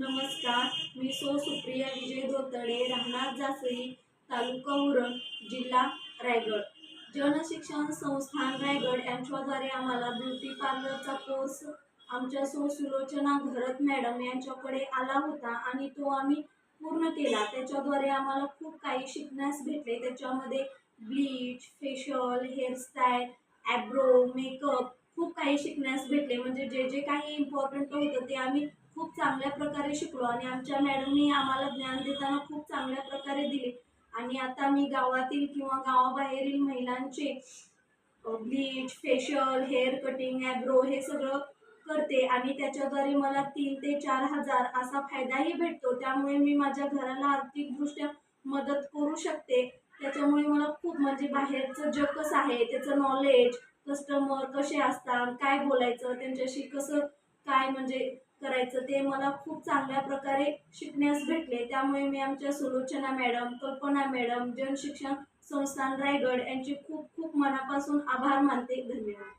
नमस्कार, मी सुप्रिया विजय धोतडे, राहणार जासई, तालुका उरण, जिल्हा रायगड. जनशिक्षण संस्थान रायगड यांच्याद्वारे आम्हाला ब्युटी पार्लरचा कोर्स आमच्या सुलोचना घरत मॅडम यांच्याकडे आला होता आणि तो आम्ही पूर्ण केला. त्याच्याद्वारे आम्हाला खूप काही शिकण्यास भेटले. त्याच्यामध्ये bleach, facial, hairstyle, Abro, makeup खूप काही शिकण्यास भेटले. म्हणजे जे जे काही इम्पॉर्टंट होतं ते आम्ही खूप चांगल्या प्रकारे शिकलो आणि आमच्या मॅडमनी आम्हाला ज्ञान देताना खूप चांगल्या प्रकारे दिले. आणि आता मी गावातील किंवा गावाबाहेरील महिलांचे bleach, facial, hair cutting, Abro हे सगळं करते आणि त्याच्याद्वारे मला 3 ते 4 हजार असा फायदाही भेटतो. त्यामुळे मी माझ्या घराला आर्थिकदृष्ट्या मदत करू शकते. त्याच्यामुळे मला खूप म्हणजे बाहेरचं जग कसं आहे त्याचं नॉलेज, कस्टमर कसे असतात, काय बोलायचं, त्यांच्याशी कसं काय म्हणजे करायचं ते मला खूप चांगल्या प्रकारे शिकण्यास भेटले. त्यामुळे मी आमच्या सुलोचना मॅडम, कल्पना मॅडम, जनशिक्षण संस्थान रायगड यांचे खूप खूप मनापासून आभार मानते. धन्यवाद.